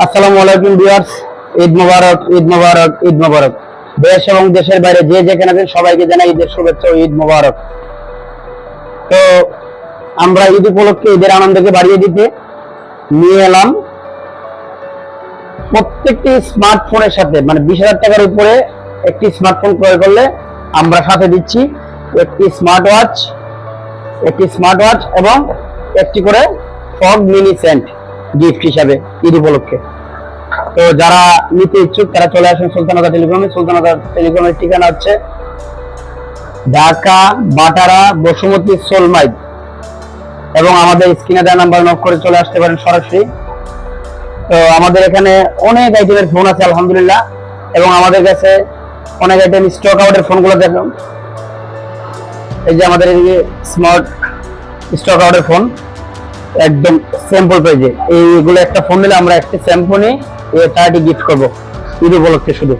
আসসালামু আলাইকুম ভিউয়ার্স, ঈদ মোবারক, ঈদ মোবারক, ঈদ মোবারক। দেশ এবং দেশের বাইরে যে যেখানে আছেন সবাইকে জানাই ঈদের শুভেচ্ছা ও ঈদ মোবারক। তো আমরা ঈদ উপলক্ষে ঈদের আনন্দকে বাড়িয়ে দিতে নিয়ে এলাম প্রত্যেকটি স্মার্টফোনের সাথে, মানে 20,000 টাকার উপরে একটি স্মার্টফোন ক্রয় করলে আমরা সাথে দিচ্ছি একটি স্মার্ট ওয়াচ এবং একটি করে ফগ মিনি সেন্ট গিফট হিসাবে ঈদ উপলক্ষে। তো যারা নিতে ইচ্ছুক তারা চলে আসেন সুলতানাবাদ টেলিকমে। সুলতানাবাদ টেলিকমের ঠিকানা হচ্ছে ঢাকা বাটারা বসুমতী সোলমাইদ, এবং আমাদের স্ক্রিনে দেওয়া নাম্বার নক করে চলে আসতে পারেন সরাসরি। তো আমাদের এখানে অনেক আইটেমের ফোন আছে আলহামদুলিল্লাহ, এবং আমাদের কাছে অনেক আইটেম স্টক আউটের ফোনগুলো দেখুন। এই যে আমাদের এদিকে স্মার্ট স্টক আউটের ফোন একদম স্যাম্পল প্রাইজে, এইগুলো একটা ফোন নিলে আমরা একটা স্যাম্পল নিয়ে তাটি গিফট করবো ঈদ উপলক্ষে। শুধু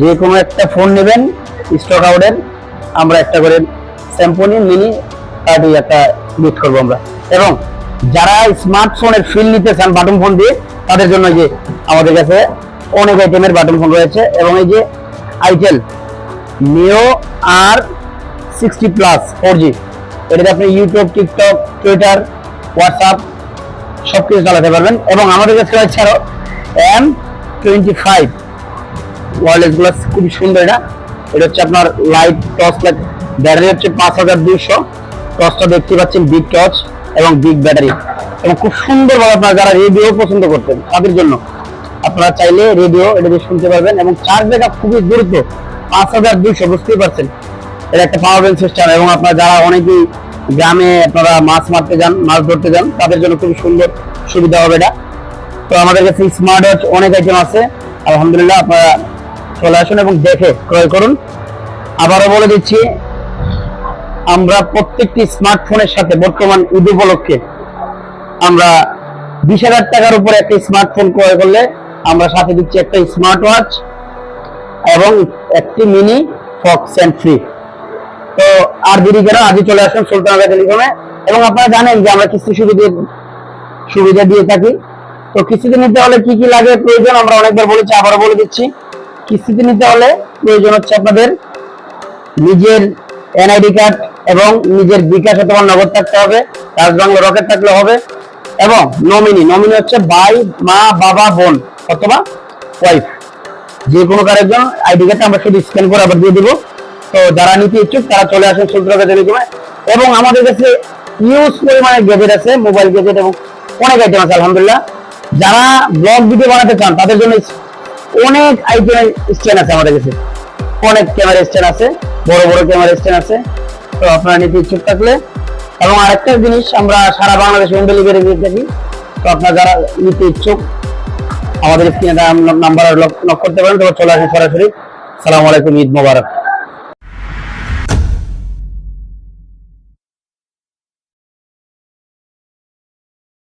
যে কোনো একটা ফোন নেবেন স্টক আউটের, আমরা একটা করে স্যাম্পল নিয়ে মিনি তাটি একটা গিফট করবো আমরা। এবং যারা স্মার্টফোনের ফিল নিতে চান বাটন ফোন দিয়ে, তাদের জন্য যে আমাদের কাছে অনেক আইটেমের বাটন ফোন রয়েছে। এবং এই যে আইটেল নিও R60+ 4G, এটাতে আপনি ইউটিউব, টিকটক, টুইটার, হোয়াটসঅ্যাপ সবকিছু চালাতে পারবেন। এবং আমাদের কাছে রয়েছে আরো M25 ওয়্যারলেস গ্লাস, খুবই সুন্দর। এটা হচ্ছে আপনার লাইট টর্চ লাইট, ব্যাটারি হচ্ছে 5200, টর্চটা দেখতে পাচ্ছেন বিগ টর্চ এবং বিগ ব্যাটারি, এবং খুব সুন্দর ভাবে আপনারা যারা রেডিও পছন্দ করতেন তাদের জন্য আপনারা চাইলে রেডিও এটা দিয়ে শুনতে পারবেন। এবং চার্জ ব্যাকআপ খুবই দ্রুত, 5200, বুঝতেই পারছেন। এটা একটা পাওয়ার ব্যাংক সিস্টেম। এবং আপনারা যারা অনেকেই গ্রামে আপনারা মাছ মারতে যান, মাছ ধরতে যান, তাদের জন্য খুবই সুন্দর সুবিধা হবে এটা। তো আমাদের কাছে স্মার্ট ওয়াচ অনেক আইটেম আছে আলহামদুলিল্লাহ, আপনারা চলে আসুন এবং দেখে ক্রয় করুন। আবারও বলে দিচ্ছি, আমরা প্রত্যেকটি স্মার্টফোনের সাথে বর্তমান ঈদ উপলক্ষে আমরা 20,000 টাকার উপরে একটা স্মার্টফোন ক্রয় করলে আমরা সাথে দিচ্ছি একটা স্মার্ট ওয়াচ এবং একটি মিনি ফগ সেন্ট ফ্রি। তো আর দেরি কেন, আজই চলে আসুন সুলতানাবাদ টেলিকমে। এবং আপনারা জানেন যে আমরা কিস্তি সুবিধা দিয়ে থাকি। তো কিস্তিতে নিতে হলে কি কি লাগে প্রয়োজন আমরা অনেকবার বলেছি, আবারও বলে দিচ্ছি। কিস্তিতে নিতে হলে প্রয়োজন হচ্ছে আপনাদের নিজের এনআইডি কার্ড এবং নিজের বিকাশ অথবা নগদ থাকতে হবে, রাজবাংলা রকেট থাকলে হবে। এবং নমিনি হচ্ছে ভাই, মা, বাবা, বোন অথবা ওয়াইফ, যে কোনো কারোর জন্য আইডি কার্ডটা আমরা শুধু স্ক্যান করে আবার দিয়ে দিব। তো যারা নিতে ইচ্ছুক তারা চলে আসেন সুলতানাবাদ টেলিকমে। এবং আমাদের কাছে ইউজ পরিমাণে গ্যাজেট আছে, মোবাইল গ্যাজেট এবং অনেক আইটেম আছে আলহামদুলিল্লাহ। যারা ব্লগ ভিডিও বানাতে চান তাদের জন্য অনেক আইটেমের স্ট্যান্ড আছে আমাদের কাছে, অনেক ক্যামেরা স্ট্যান্ড আছে, বড় বড় ক্যামেরা স্ট্যান্ড আছে। তো আপনারা নিতে ইচ্ছুক থাকলে, এবং আরেকটা জিনিস, আমরা সারা বাংলাদেশে হোম ডেলিভারি দিয়ে থাকি। তো আপনারা যারা নিতে ইচ্ছুক আমাদের স্ক্রিনে নাম্বার নক করতে পারেন, তো চলে আসেন সরাসরি। আসসালামু আলাইকুম, ঈদ মোবারক।